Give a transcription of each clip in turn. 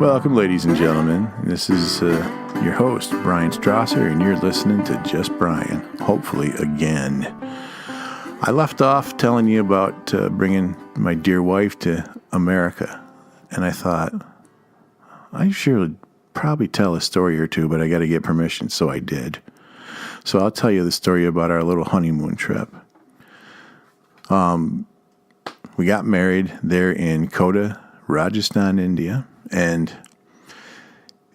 Welcome, ladies and gentlemen. This is your host, Brian Strawser, and you're listening to Just Brian, hopefully again. I left off telling you about bringing my dear wife to America, and I thought, I should probably tell a story or two, but I got to get permission, so I did. So I'll tell you the story about our little honeymoon trip. We got married there in Kota, Rajasthan, India. And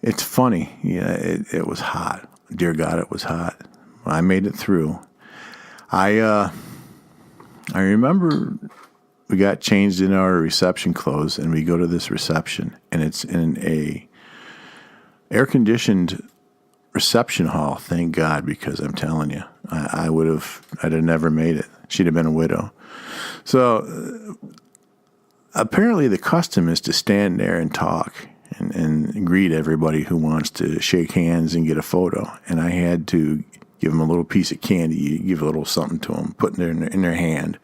it's funny, it was hot. Dear God, it was hot. I made it through. I remember we got changed in our reception clothes, and we go to this reception, and it's in a air-conditioned reception hall. Thank God, because I'm telling you, I'd have never made it. She'd have been a widow. So apparently the custom is to stand there and talk and greet everybody who wants to shake hands and get a photo. And I had to give them a little piece of candy, give a little something to them, put it in their hand.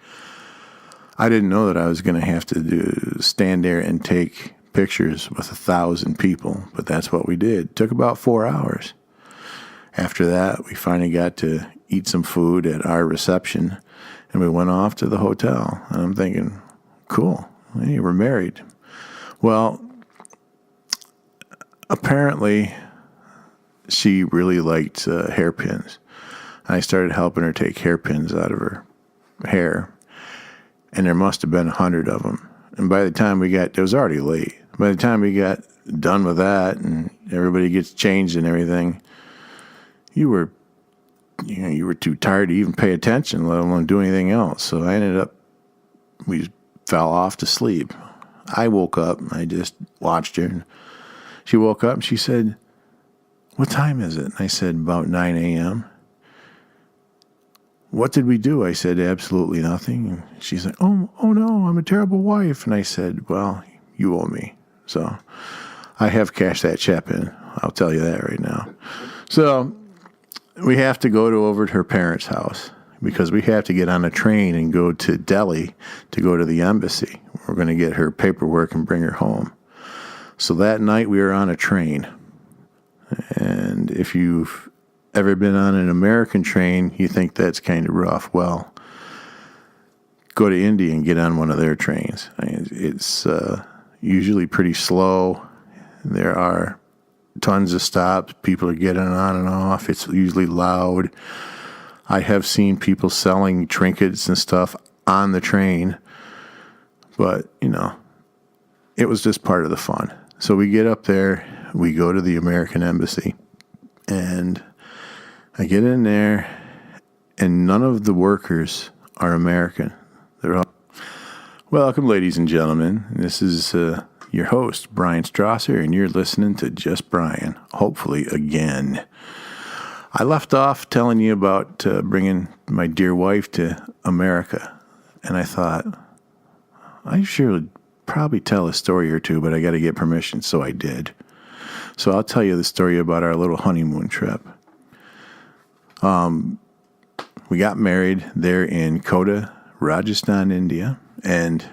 I didn't know that I was going to have to stand there and take pictures with 1,000 people, but that's what we did. It took about 4 hours. After that, we finally got to eat some food at our reception, and we went off to the hotel. And I'm thinking, cool. Hey, we're married. Well, apparently she really liked hairpins. I started helping her take hairpins out of her hair, and there must have been 100 of them. And by the time it was already late. By the time we got done with that and everybody gets changed and everything, you were too tired to even pay attention, let alone do anything else. So we fell off to sleep. I woke up, and I just watched her, and she woke up and she said, "What time is it?" And I said, "About 9 a.m. "What did we do?" I said, "Absolutely nothing." And she's like, oh no, I'm a terrible wife. And I said, "Well, you owe me." So I have cashed that check in. I'll tell you that right now. So we have to go over to her parents' house, because we have to get on a train and go to Delhi to go to the embassy. We're going to get her paperwork and bring her home. So that night we were on a train. And if you've ever been on an American train, you think that's kind of rough. Well, go to India and get on one of their trains. It's usually pretty slow. There are tons of stops. People are getting on and off. It's usually loud. I have seen people selling trinkets and stuff on the train, but, it was just part of the fun. So we get up there, we go to the American embassy, and I get in there, and none of the workers are American. They're all... Welcome, ladies and gentlemen. This is your host, Brian Strawser, and you're listening to Just Brian, hopefully again. I left off telling you about bringing my dear wife to America, and I thought, I should probably tell a story or two, but I got to get permission, so I did. So I'll tell you the story about our little honeymoon trip. We got married there in Kota, Rajasthan, India, and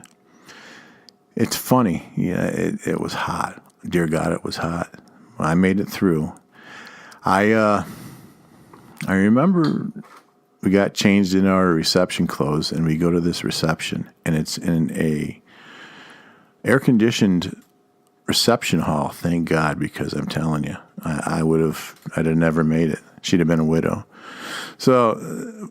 it's funny. It was hot. Dear God, it was hot. I made it through. I remember we got changed in our reception clothes, and we go to this reception, and it's in a air-conditioned reception hall. Thank God, because I'm telling you, I'd have never made it. She'd have been a widow. So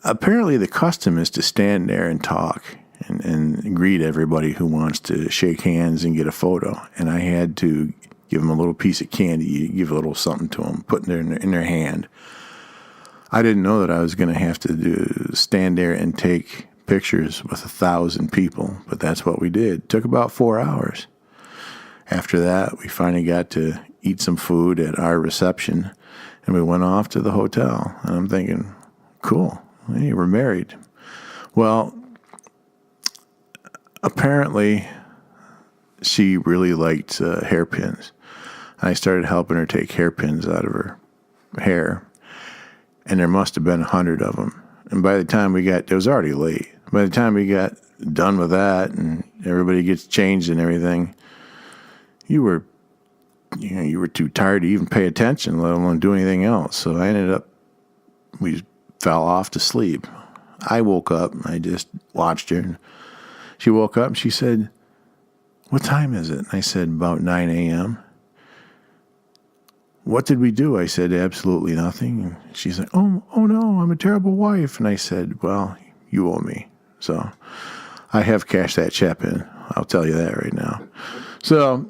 apparently the custom is to stand there and talk and greet everybody who wants to shake hands and get a photo. And I had to give them a little piece of candy, give a little something to them, put it in their hand. I didn't know that I was going to have to stand there and take pictures with 1,000 people, but that's what we did. It took about 4 hours. After that, we finally got to eat some food at our reception, and we went off to the hotel. And I'm thinking, cool. Hey, we're married. Well, apparently she really liked hairpins. I started helping her take hairpins out of her hair, and there must have been 100 of them. And by the time it was already late. By the time we got done with that and everybody gets changed and everything, you were too tired to even pay attention, let alone do anything else. So we fell off to sleep. I woke up, and I just watched her, and she woke up, and she said, "What time is it?" And I said, "About 9 a.m. "What did we do?" I said, "Absolutely nothing." And she's like, oh no, I'm a terrible wife. And I said, "Well, you owe me." So I have cashed that check in. I'll tell you that right now. So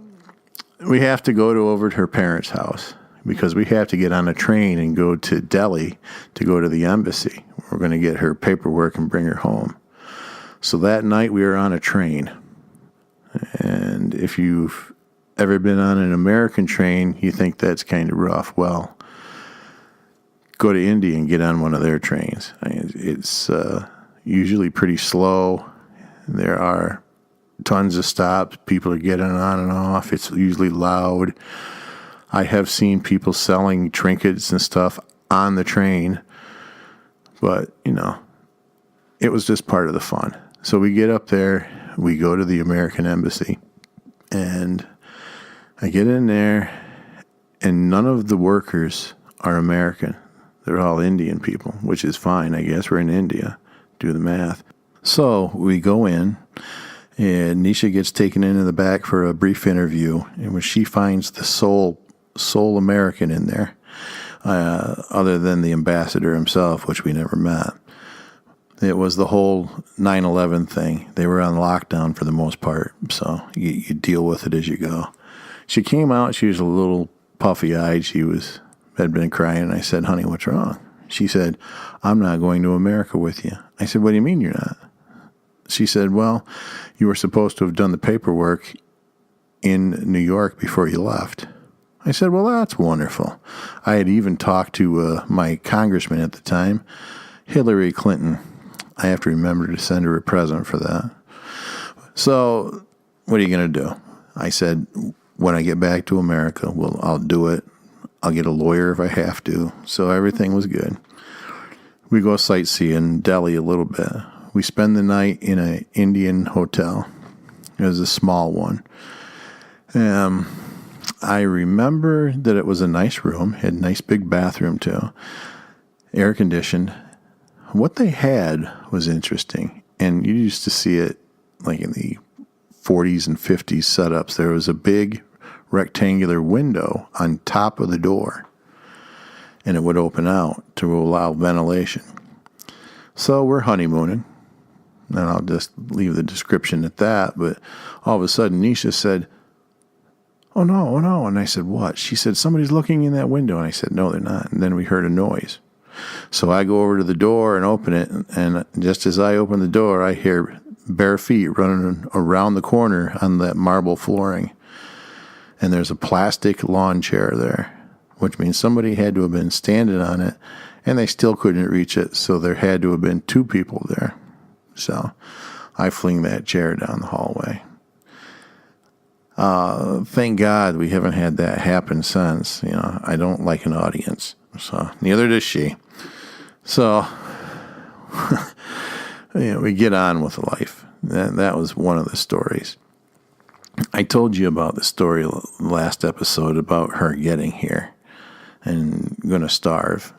we have to go over to her parents' house because we have to get on a train and go to Delhi to go to the embassy. We're going to get her paperwork and bring her home. So that night we were on a train. And if you've ever been on an American train, you think that's kind of rough. Well, go to India and get on one of their trains. It's usually pretty slow. There are tons of stops. People are getting on and off. It's usually loud. I have seen people selling trinkets and stuff on the train. But, it was just part of the fun. So we get up there. We go to the American embassy. And I get in there, and none of the workers are American. They're all Indian people, which is fine. I guess we're in India. Do the math. So we go in, and Nisha gets taken into the back for a brief interview, in which she finds the sole American in there, other than the ambassador himself, which we never met. It was the whole 9/11 thing. They were on lockdown for the most part, so you deal with it as you go. She came out. She was a little puffy-eyed. She had been crying, and I said, "Honey, what's wrong?" She said, "I'm not going to America with you." I said, "What do you mean you're not?" She said, "Well, you were supposed to have done the paperwork in New York before you left." I said, "Well, that's wonderful." I had even talked to my congressman at the time, Hillary Clinton. I have to remember to send her a present for that. So, what are you going to do? I said, when I get back to America, I'll do it. I'll get a lawyer if I have to. So everything was good. We go sightseeing Delhi a little bit. We spend the night in an Indian hotel. It was a small one. I remember that it was a nice room. Had a nice big bathroom too. Air conditioned. What they had was interesting. And you used to see it like in the 40s and 50s setups. There was a big rectangular window on top of the door, and it would open out to allow ventilation. So we're honeymooning, and I'll just leave the description at that, but all of a sudden Nisha said, oh no, and I said, "What?" She said, "Somebody's looking in that window," and I said, "No, they're not," and then we heard a noise. So I go over to the door and open it, and just as I open the door, I hear bare feet running around the corner on that marble flooring. And there's a plastic lawn chair there, which means somebody had to have been standing on it, and they still couldn't reach it, so there had to have been two people there. So I fling that chair down the hallway. Thank God we haven't had that happen since. I don't like an audience, so neither does she. So we get on with life. That was one of the stories. I told you about the story last episode about her getting here and going to starve.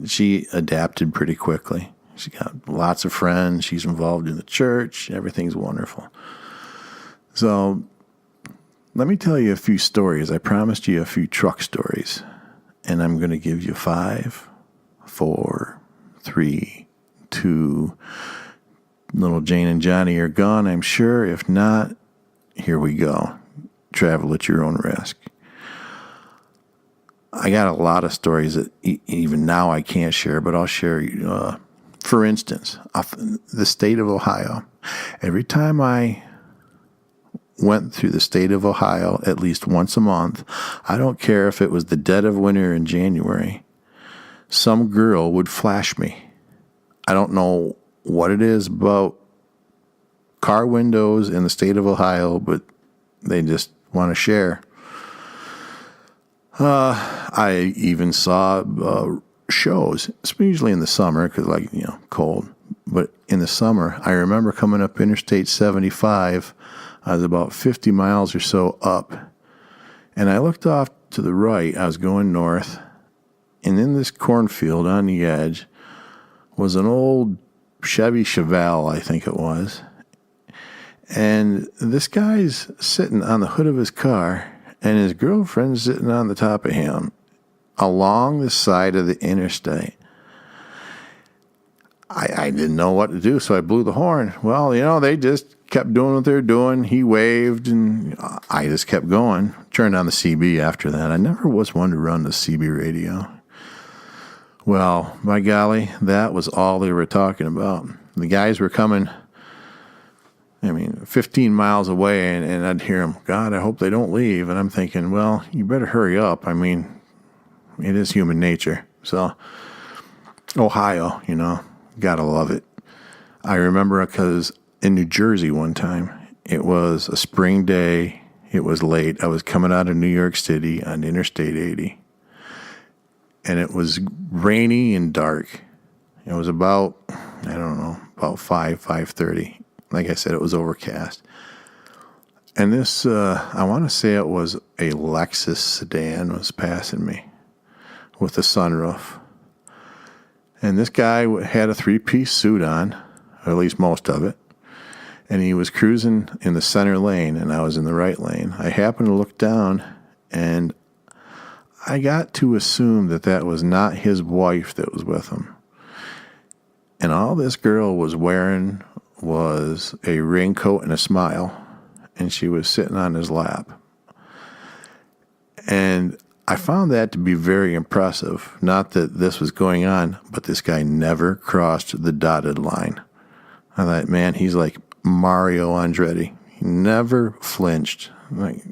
She adapted pretty quickly. She got lots of friends. She's involved in the church. Everything's wonderful. So let me tell you a few stories. I promised you a few truck stories, and I'm going to give you 5, 4, 3, 2. Little Jane and Johnny are gone, I'm sure. If not, here we go. Travel at your own risk. I got a lot of stories that even now I can't share, but I'll share. For instance, the state of Ohio. Every time I went through the state of Ohio at least once a month, I don't care if it was the dead of winter in January, some girl would flash me. I don't know what it is about car windows in the state of Ohio, but they just want to share. I even saw shows, usually in the summer, because cold. But in the summer, I remember coming up Interstate 75. I was about 50 miles or so up, And I looked off to the right. I was going north. And in this cornfield on the edge was an old Chevy Chevelle, I think it was. And this guy's sitting on the hood of his car, and his girlfriend's sitting on the top of him along the side of the interstate. I didn't know what to do, so I blew the horn. Well, they just kept doing what they were doing. He waved, and I just kept going. Turned on the CB after that. I never was one to run the CB radio. Well, by golly, that was all they were talking about. The guys were coming, 15 miles away, and I'd hear them, God, I hope they don't leave. And I'm thinking, well, you better hurry up. It is human nature. So, Ohio, gotta love it. I remember because in New Jersey one time, it was a spring day. It was late. I was coming out of New York City on Interstate 80. And it was rainy and dark. It was about 5:30. Like I said, it was overcast. And this, I want to say it was a Lexus sedan was passing me with a sunroof. And this guy had a 3-piece suit on, or at least most of it. And he was cruising in the center lane, and I was in the right lane. I happened to look down, and I got to assume that was not his wife that was with him. And all this girl was wearing was a raincoat and a smile, and she was sitting on his lap. And I found that to be very impressive. Not that this was going on, but this guy never crossed the dotted line. I thought, man, he's like Mario Andretti. He never flinched. I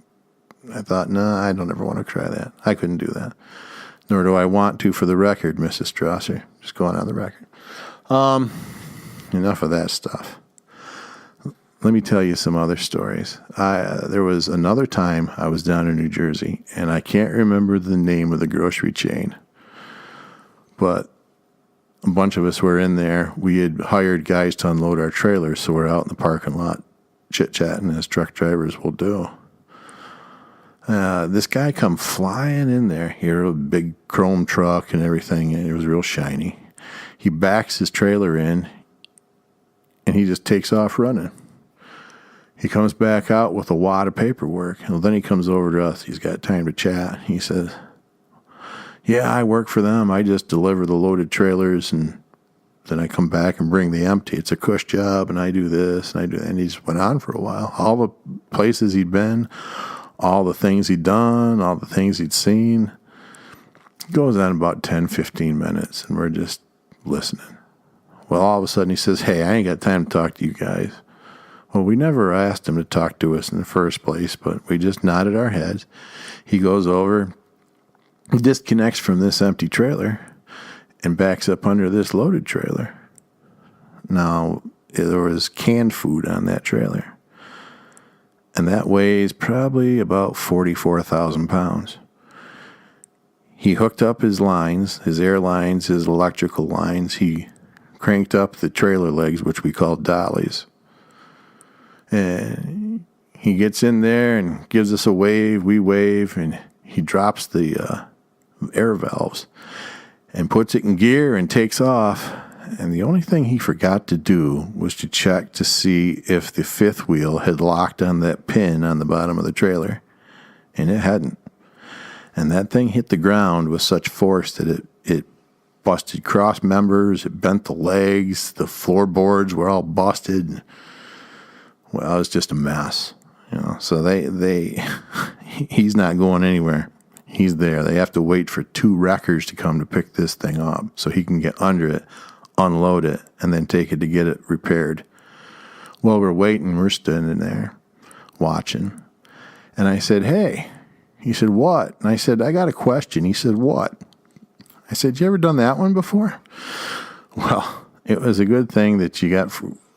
thought, no, I don't ever want to try that. I couldn't do that. Nor do I want to for the record, Mrs. Strawser. Just going on the record. Enough of that stuff. Let me tell you some other stories. There was another time I was down in New Jersey, and I can't remember the name of the grocery chain, but a bunch of us were in there. We had hired guys to unload our trailers, so we're out in the parking lot chit-chatting, as truck drivers will do. This guy come flying in there. He had a big chrome truck and everything, and it was real shiny. He backs his trailer in, and he just takes off running. He comes back out with a wad of paperwork. And then he comes over to us. He's got time to chat. He says, yeah, I work for them. I just deliver the loaded trailers, and then I come back and bring the empty. It's a cush job, and I do this, and I do that. And he just went on for a while. All the places he'd been, all the things he'd done, all the things he'd seen. It goes on about 10, 15 minutes, and we're just listening. Well, all of a sudden he says, hey, I ain't got time to talk to you guys. Well, we never asked him to talk to us in the first place, but we just nodded our heads. He goes over, disconnects from this empty trailer, and backs up under this loaded trailer. Now, there was canned food on that trailer, and that weighs probably about 44,000 pounds. He hooked up his lines, his air lines, his electrical lines. He cranked up the trailer legs, which we call dollies. And he gets in there and gives us a wave. We wave, and he drops the air valves and puts it in gear and takes off. And the only thing he forgot to do was to check to see if the fifth wheel had locked on that pin on the bottom of the trailer. And it hadn't. And that thing hit the ground with such force that it busted cross members, it bent the legs, the floorboards were all busted. Well, it was just a mess, So he's not going anywhere. He's there. They have to wait for 2 wreckers to come to pick this thing up so he can get under it, unload it, and then take it to get it repaired. Well, we're waiting. We're standing there watching. And I said, hey. He said, what? And I said, I got a question. He said, what? I said, you ever done that one before? Well, it was a good thing that you got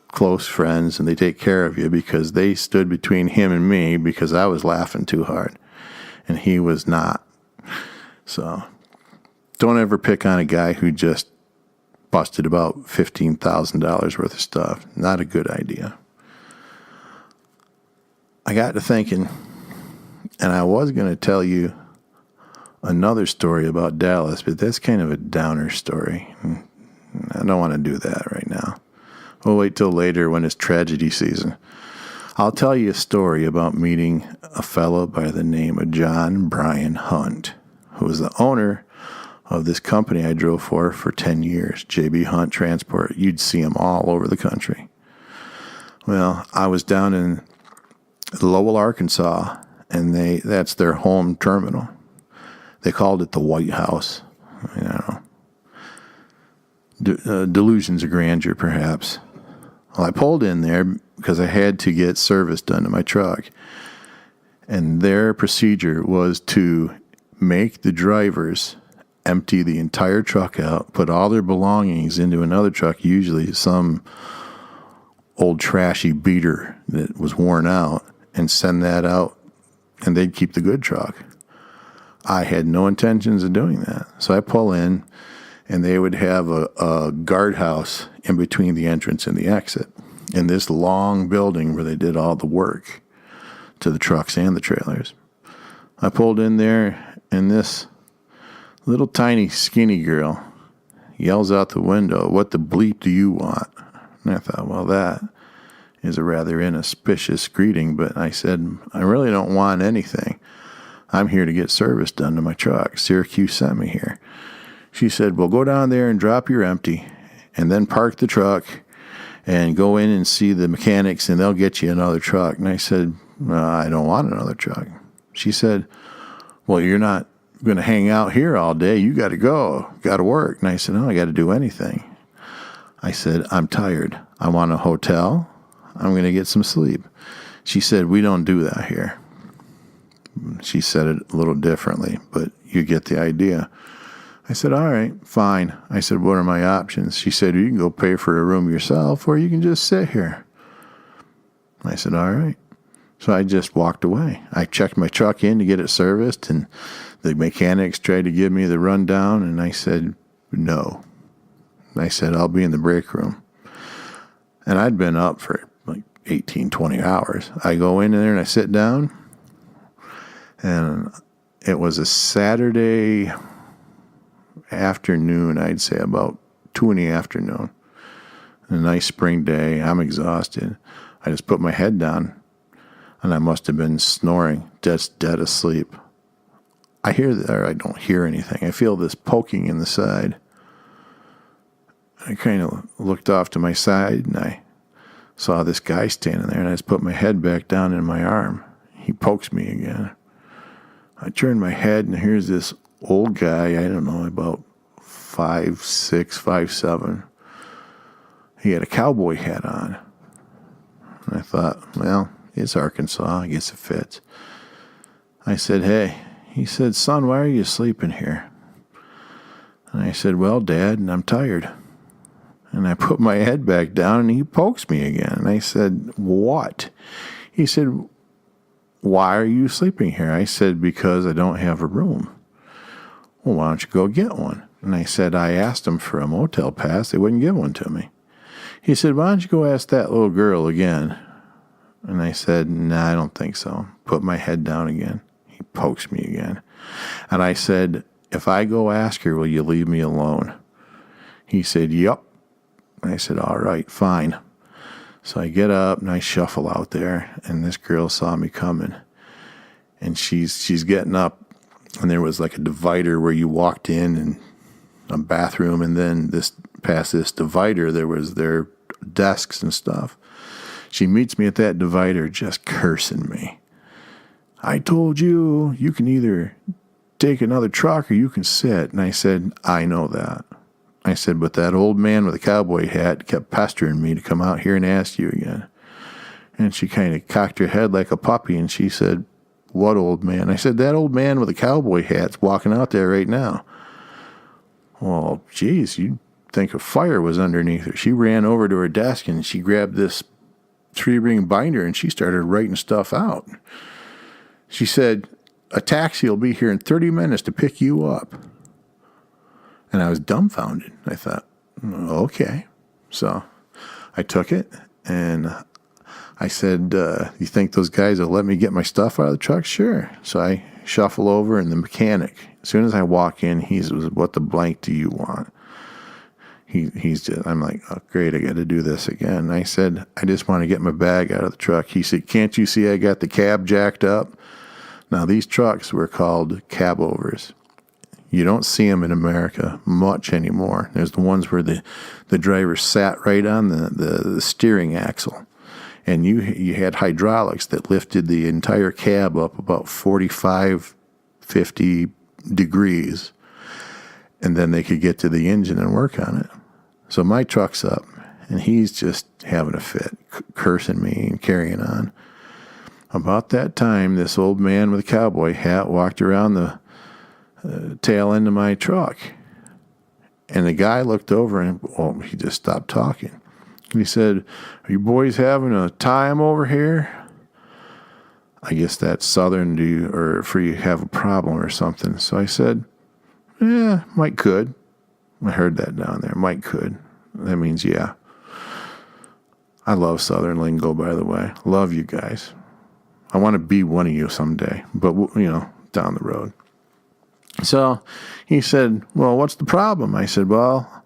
close friends and they take care of you, because they stood between him and me because I was laughing too hard and he was not. So don't ever pick on a guy who just busted about $15,000 worth of stuff. Not a good idea. I got to thinking, And I was going to tell you another story about Dallas, but that's kind of a downer story. I don't want to do that right now. We'll wait till later when it's tragedy season. I'll tell you a story about meeting a fellow by the name of John Brian Hunt, who was the owner of this company I drove for 10 years, JB Hunt Transport. You'd see them all over the country. Well, I was down in Lowell, Arkansas, and that's their home terminal. They called it the White House. I don't know. Delusions of grandeur, perhaps. Well, I pulled in there because I had to get service done to my truck. And their procedure was to make the drivers empty the entire truck out, put all their belongings into another truck, usually some old trashy beater that was worn out, and send that out, and they'd keep the good truck. I had no intentions of doing that. So I pull in, and they would have a guardhouse in between the entrance and the exit in this long building where they did all the work to the trucks and the trailers. I pulled in there, and this little tiny skinny girl yells out the window, "What the bleep do you want?" And I thought, well, that is a rather inauspicious greeting, but I said, I really don't want anything. I'm here to get service done to my truck. Syracuse sent me here. She said, well, go down there and drop your empty, and then park the truck and go in and see the mechanics, and they'll get you another truck. And I said, I don't want another truck. She said, well, you're not going to hang out here all day. You got to go. Got to work. And I said, no, I got to do anything. I said, I'm tired. I want a hotel. I'm going to get some sleep. She said, we don't do that here. She said it a little differently, but you get the idea. I said, all right, fine. I said, what are my options? She said, you can go pay for a room yourself, or you can just sit here. I said, all right. So I just walked away. I checked my truck in to get it serviced, and the mechanics tried to give me the rundown, and I said, no. I said, I'll be in the break room. And I'd been up for like 18, 20 hours. I go in there and I sit down, and it was a Saturday afternoon, I'd say about 2 in the afternoon. A nice spring day. I'm exhausted. I just put my head down, and I must have been snoring, just dead asleep. I don't hear anything. I feel this poking in the side. I kind of looked off to my side, and I saw this guy standing there, and I just put my head back down in my arm. He pokes me again. I turn my head, and here's this old guy, I don't know, about 5'6", 5'7". He had a cowboy hat on. And I thought, well, it's Arkansas. I guess it fits. I said, hey. He said, son, why are you sleeping here? And I said, well, Dad, and I'm tired. And I put my head back down, and he pokes me again. And I said, what? He said, why are you sleeping here? I said, because I don't have a room. Well, why don't you go get one? And I said, I asked them for a motel pass. They wouldn't give one to me. He said, why don't you go ask that little girl again? And I said, I don't think so. Put my head down again. He pokes me again. And I said, if I go ask her, will you leave me alone? He said, yep. I said, all right, fine. So I get up and I shuffle out there, and this girl saw me coming. And she's getting up, and there was like a divider where you walked in and a bathroom, and then past this divider there was their desks and stuff. She meets me at that divider just cursing me. I told you, you can either take another truck or you can sit. And I said, I know that. I said, but that old man with a cowboy hat kept pestering me to come out here and ask you again. And she kind of cocked her head like a puppy, and she said, what old man? I said, that old man with a cowboy hat's walking out there right now. Well, geez, you'd think a fire was underneath her. She ran over to her desk, and she grabbed this 3-ring binder, and she started writing stuff out. She said, a taxi will be here in 30 minutes to pick you up. And I was dumbfounded. I thought, okay. So I took it, and I said, you think those guys will let me get my stuff out of the truck? Sure. So I shuffle over, and the mechanic, as soon as I walk in, he says, what the blank do you want? He's just, I'm like, oh, great, I got to do this again. And I said, I just want to get my bag out of the truck. He said, can't you see I got the cab jacked up? Now, these trucks were called cab overs. You don't see them in America much anymore. There's the ones where the driver sat right on the steering axle. And you had hydraulics that lifted the entire cab up about 45, 50 degrees. And then they could get to the engine and work on it. So my truck's up, and he's just having a fit, cursing me and carrying on. About that time, this old man with a cowboy hat walked around the tail end of my truck. And the guy looked over, and he just stopped talking. He said, are you boys having a time over here? I guess that's Southern, or for you have a problem or something. So I said, yeah, Mike could. I heard that down there. Mike could. That means yeah. I love Southern lingo, by the way. Love you guys. I want to be one of you someday, but, down the road. So he said, well, what's the problem? I said, well,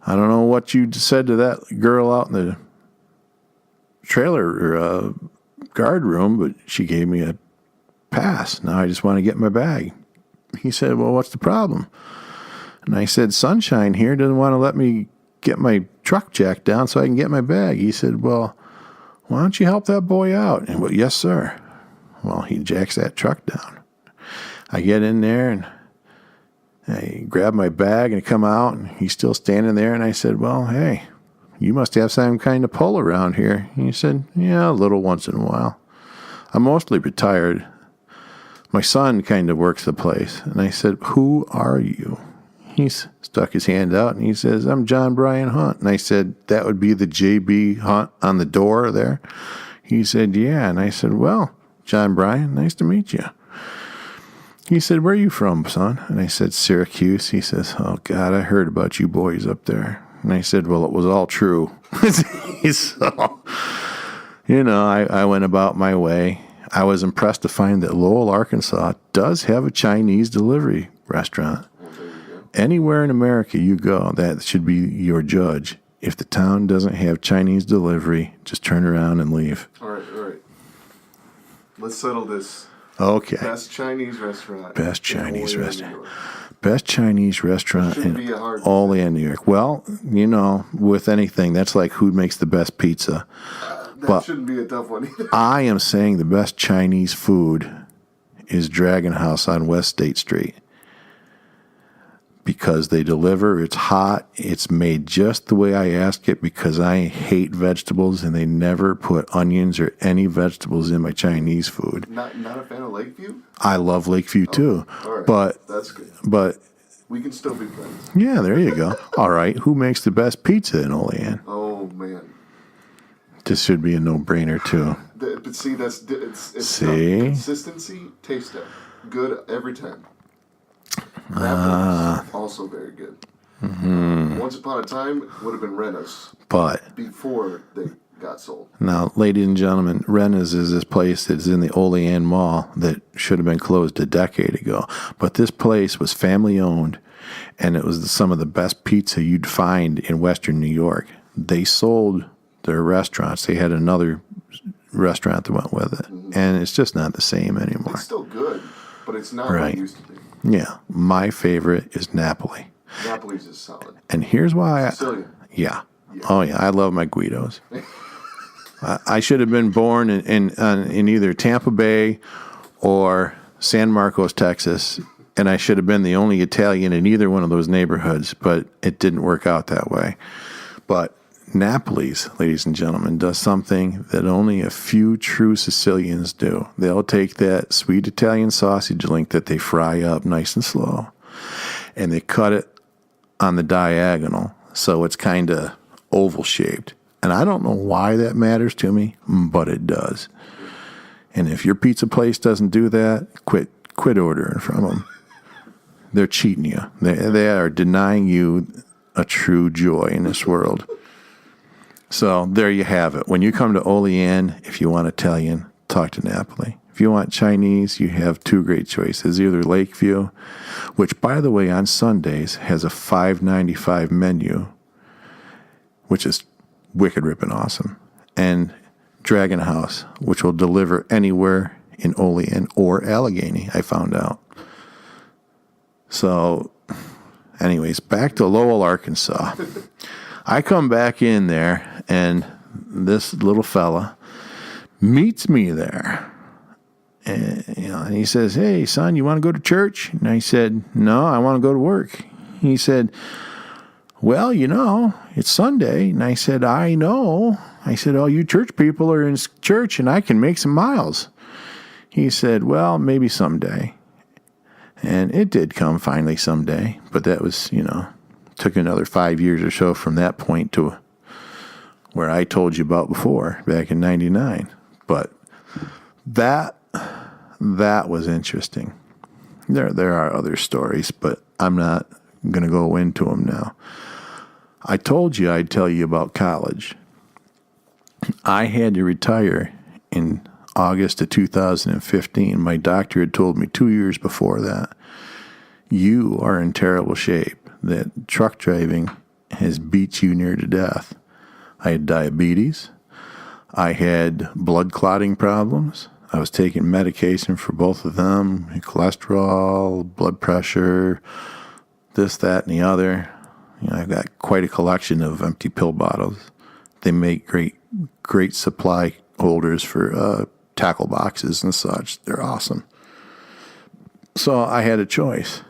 I don't know what you said to that girl out in the trailer or guard room, but she gave me a pass. Now I just want to get my bag. He said, well, what's the problem? And I said, Sunshine here doesn't want to let me get my truck jacked down so I can get my bag. He said, well, why don't you help that boy out? And, well, yes, sir. Well, he jacks that truck down. I get in there, and I grab my bag and come out, and he's still standing there. And I said, well, hey, you must have some kind of pull around here. And he said, yeah, a little once in a while. I'm mostly retired. My son kind of works the place. And I said, who are you? He stuck his hand out, and he says, I'm John Brian Hunt. And I said, that would be the J.B. Hunt on the door there? He said, yeah. And I said, well, John Brian, nice to meet you. He said, where are you from, son? And I said, Syracuse. He says, oh, God, I heard about you boys up there. And I said, well, it was all true. So, I went about my way. I was impressed to find that Lowell, Arkansas does have a Chinese delivery restaurant. Anywhere in America you go, that should be your judge. If the town doesn't have Chinese delivery, just turn around and leave. All right. Let's settle this. Okay. Best Chinese restaurant. Best Chinese restaurant. Best Chinese restaurant in Olean, New York. Well, with anything, that's like who makes the best pizza. That shouldn't be a tough one either. I am saying the best Chinese food is Dragon House on West State Street. Because they deliver, it's hot, it's made just the way I ask it, because I hate vegetables, and they never put onions or any vegetables in my Chinese food. Not a fan of Lakeview? I love Lakeview too. All right. But that's good. But we can still be friends. Yeah, there you go. All right, who makes the best pizza in Olean? Oh man. This should be a no-brainer too. But see, it's see? Consistency, taste test. Good every time. That was also very good. Mm-hmm. Once upon a time, it would have been Renna's. But before they got sold. Now, ladies and gentlemen, Renna's is this place that's in the Olean Mall that should have been closed a decade ago. But this place was family-owned, and it was some of the best pizza you'd find in Western New York. They sold their restaurants. They had another restaurant that went with it. Mm-hmm. And it's just not the same anymore. It's still good, but it's not what it used to be. Yeah, my favorite is Napoli. Napoli's is solid. And here's why. Sicilian. Yeah. Oh, yeah, I love my Guidos. I should have been born in either Tampa Bay or San Marcos, Texas, and I should have been the only Italian in either one of those neighborhoods, but it didn't work out that way. But Napoli's, ladies and gentlemen, does something that only a few true Sicilians do. They'll take that sweet Italian sausage link that they fry up nice and slow, and they cut it on the diagonal so it's kind of oval shaped. And I don't know why that matters to me, but it does. And if your pizza place doesn't do that, quit ordering from them. They're cheating you. They are denying you a true joy in this world. So there you have it. When you come to Olean, if you want Italian, talk to Napoli. If you want Chinese, you have two great choices. Either Lakeview, which, by the way, on Sundays has a $5.95 menu, which is wicked ripping awesome, and Dragon House, which will deliver anywhere in Olean or Allegheny, I found out. So, anyways, back to Lowell, Arkansas. I come back in there, and this little fella meets me there. And he says, "Hey, son, you want to go to church?" And I said, "No, I want to go to work." He said, "Well, it's Sunday." And I said, "I know." I said, "Oh, you church people are in church, and I can make some miles." He said, "Well, maybe someday." And it did come finally someday, but that was, took another 5 years or so from that point to where I told you about before, back in 99. But that was interesting. There are other stories, but I'm not going to go into them now. I told you I'd tell you about college. I had to retire in August of 2015. My doctor had told me 2 years before that, "You are in terrible shape. That truck driving has beat you near to death." I had diabetes. I had blood clotting problems. I was taking medication for both of them, cholesterol, blood pressure, this, that, and the other. I've got quite a collection of empty pill bottles. They make great supply holders for tackle boxes and such. They're awesome. So I had a choice.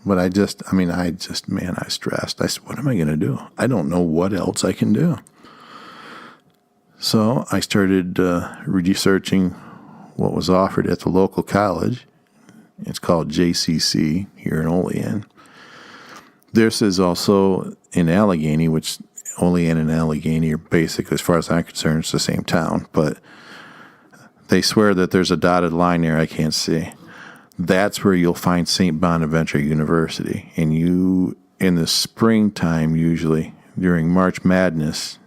But I stressed. I said, what am I going to do? I don't know what else I can do. So I started researching what was offered at the local college. It's called JCC here in Olean. This is also in Allegheny, which Olean and Allegheny are basically, as far as I'm concerned, it's the same town. But they swear that there's a dotted line there I can't see. That's where you'll find St. Bonaventure University. And you, in the springtime, usually during March Madness,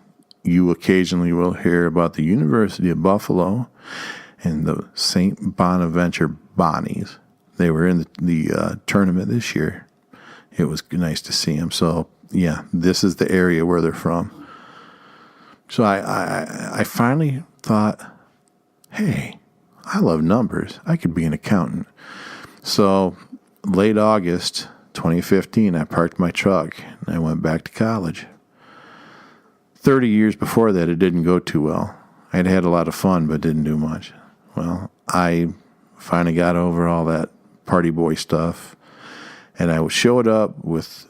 you occasionally will hear about the University of Buffalo and the St. Bonaventure Bonnies. They were in the tournament this year. It was nice to see them. So, yeah, this is the area where they're from. So I finally thought, hey, I love numbers. I could be an accountant. So late August 2015, I parked my truck and I went back to college. 30 years before that, it didn't go too well. I'd had a lot of fun, but didn't do much. Well, I finally got over all that party boy stuff, and I showed up with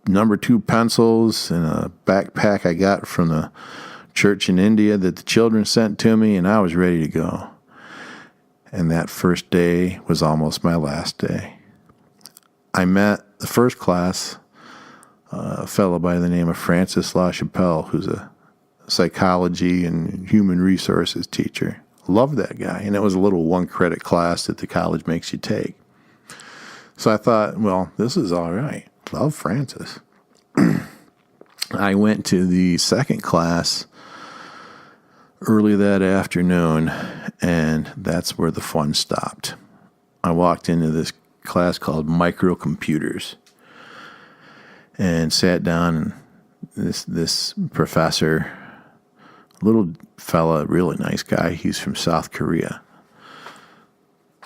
number 2 pencils and a backpack I got from the church in India that the children sent to me, and I was ready to go. And that first day was almost my last day. I met the first class, a fellow by the name of Francis LaChapelle, who's a psychology and human resources teacher. Loved that guy. And it was a little 1-credit class that the college makes you take. So I thought, well, this is all right. Love Francis. I went to the second class early that afternoon, and that's where the fun stopped. I walked into this class called Microcomputers and sat down, and this professor, little fella, really nice guy, he's from South Korea,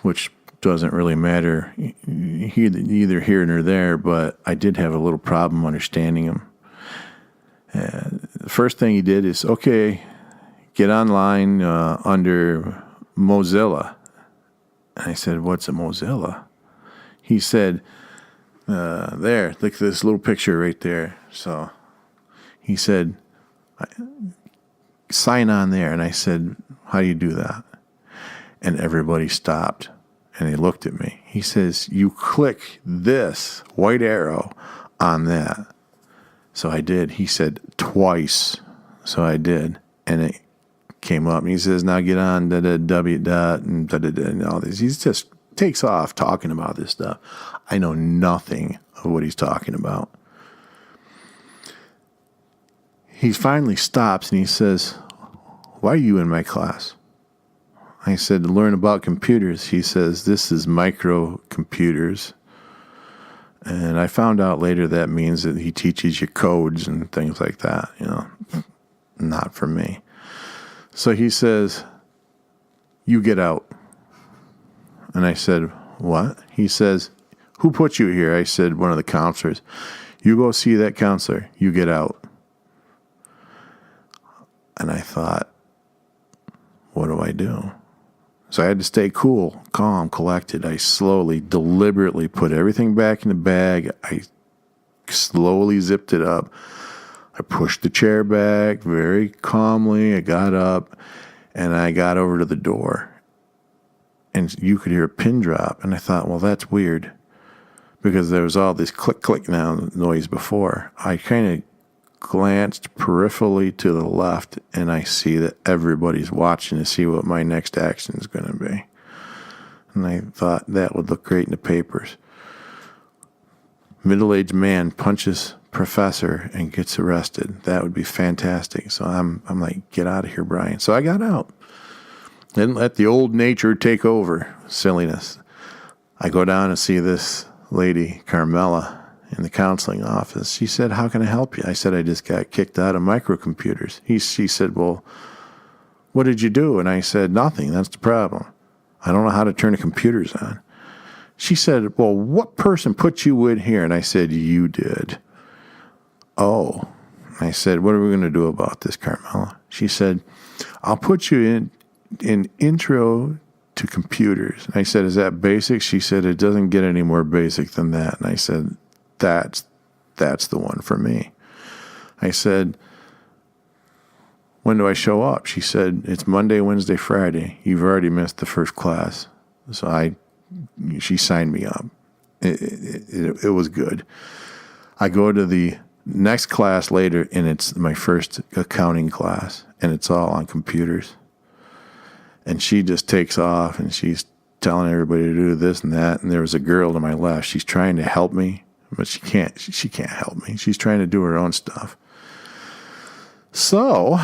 which doesn't really matter either here nor there, but I did have a little problem understanding him. The first thing he did is, okay, get online under Mozilla. And I said, what's a Mozilla? He said, there, look at this little picture right there. So he said, sign on there. And I said, how do you do that? And everybody stopped and they looked at me. He says, you click this white arrow on that. So I did. He said, twice. So I did. And it came up. And he says, now get on www and all this. He just takes off talking about this stuff. I know nothing of what he's talking about. he finally stops and he says, "Why are you in my class?" I said, "To learn about computers." He says, "This is microcomputers." And I found out later that means that he teaches you codes and things like that, not for me. So he says, "You get out." And I said, "What?" He says, "Who put you here?" I said, "One of the counselors." "You go see that counselor. You get out." And I thought, what do I do? So I had to stay cool, calm, collected. I slowly, deliberately put everything back in the bag. I slowly zipped it up. I pushed the chair back very calmly. I got up and I got over to the door. And you could hear a pin drop. And I thought, well, that's weird, because there was all this click now noise before. I kind of glanced peripherally to the left, and I see that everybody's watching to see what my next action is going to be. And I thought that would look great in the papers. Middle-aged man punches professor and gets arrested. That would be fantastic. So I'm like, get out of here, Brian. So I got out. Didn't let the old nature take over. Silliness. I go down and see this lady, Carmela, in the counseling office. She said, "How can I help you?" I said, "I just got kicked out of microcomputers." She said, "Well, what did you do?" And I said, "Nothing. That's the problem. I don't know how to turn the computers on." She said, "Well, what person put you in here?" And I said, "You did." "Oh." I said, "What are we going to do about this, Carmela?" She said, "I'll put you in intro to computers." And I said, "Is that basic?" She said, "It doesn't get any more basic than that." And I said, That's the one for me. I said, "When do I show up?" She said, "It's Monday, Wednesday, Friday. You've already missed the first class." So she signed me up. It was good. I go to the next class later, and it's my first accounting class, and it's all on computers. And she just takes off, and she's telling everybody to do this and that. And there was a girl to my left. She's trying to help me, but she can't help me. She's trying to do her own stuff. So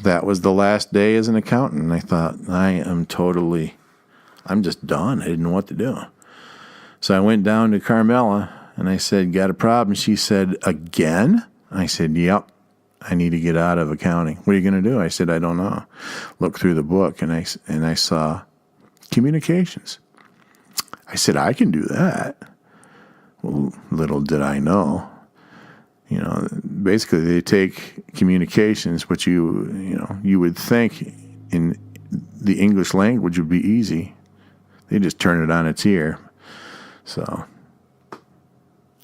that was the last day as an accountant. And I thought, I'm just done. I didn't know what to do. So I went down to Carmela and I said, "Got a problem?" She said, "Again?" I said, "Yep. I need to get out of accounting." "What are you going to do?" I said, "I don't know." Looked through the book and I saw communications. I said, "I can do that." Well, little did I know. Basically they take communications, which you would think in the English language would be easy. They just turn it on its ear. So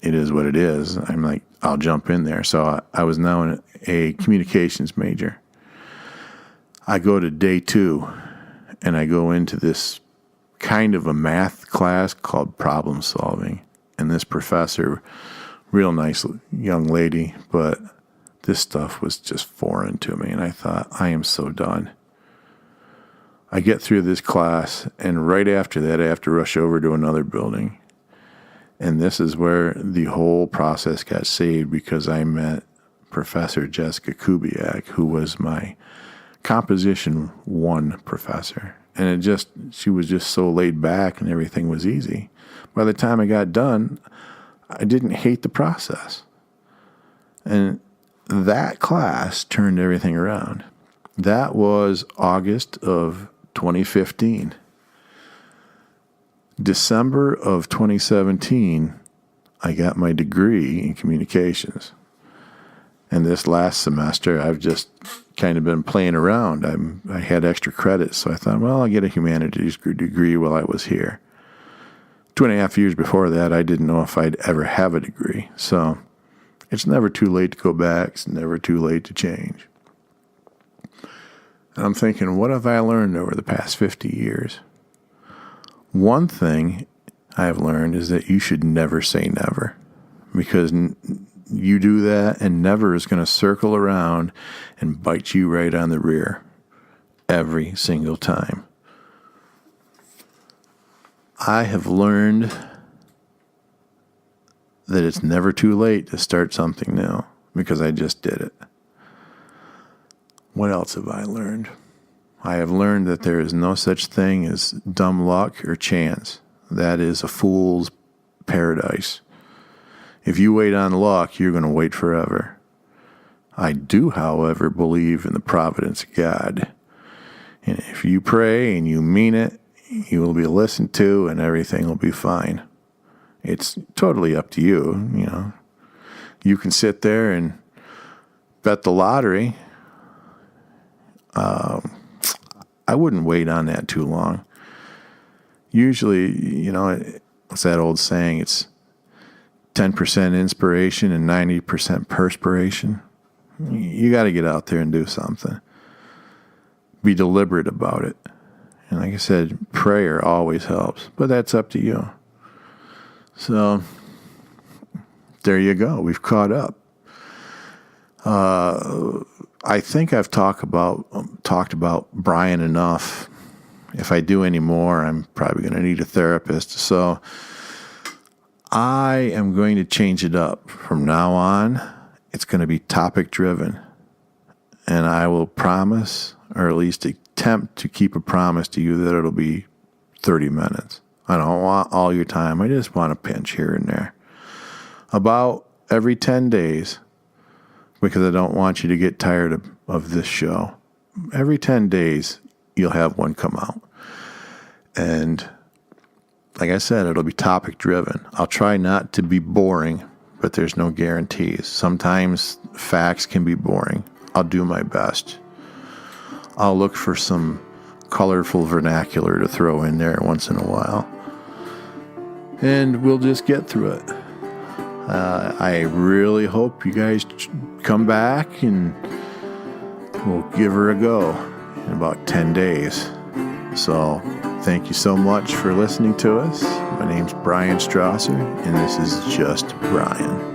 it is what it is. I'm like, I'll jump in there. So I was now a communications major. I go to day 2, and I go into this kind of a math class called problem solving. And this professor, real nice young lady, but this stuff was just foreign to me. And I thought, I am so done. I get through this class, and right after that, I have to rush over to another building. And this is where the whole process got saved, because I met Professor Jessica Kubiak, who was my Composition 1 professor. And she was just so laid back, and everything was easy. By the time I got done, I didn't hate the process. And that class turned everything around. That was August of 2015. December of 2017, I got my degree in communications. And this last semester, I've just kind of been playing around. I had extra credits, so I thought, well, I'll get a humanities degree while I was here. 2.5 years before that, I didn't know if I'd ever have a degree. So it's never too late to go back. It's never too late to change. And I'm thinking, what have I learned over the past 50 years? One thing I've learned is that you should never say never, because you do that and never is going to circle around and bite you right on the rear every single time. I have learned that it's never too late to start something new. because I just did it. What else have I learned? I have learned that there is no such thing as dumb luck or chance. That is a fool's paradise. If you wait on luck, you're going to wait forever. I do, however, believe in the providence of God. And if you pray and you mean it, you will be listened to and everything will be fine. It's totally up to you, you know. You can sit there and bet the lottery. I wouldn't wait on that too long. Usually, you know, it's that old saying, it's 10% inspiration and 90% perspiration. You got to get out there and do something. Be deliberate about it. And like I said, prayer always helps, but that's up to you. So, there you go. We've caught up. I think I've talked about Brian enough. If I do any more, I'm probably going to need a therapist. So I am going to change it up. From now on, it's going to be topic driven. And I will promise, or at least attempt to keep a promise to you, that it'll be 30 minutes. I don't want all your time. I just want a pinch here and there. About every 10 days, because I don't want you to get tired of this show. Every 10 days, you'll have one come out. And like I said, it'll be topic driven. I'll try not to be boring, but there's no guarantees. Sometimes facts can be boring. I'll do my best. I'll look for some colorful vernacular to throw in there once in a while. And we'll just get through it. I really hope you guys come back and we'll give her a go in about 10 days. So thank you so much for listening to us. My name's Brian Strawser, and this is Just Brian.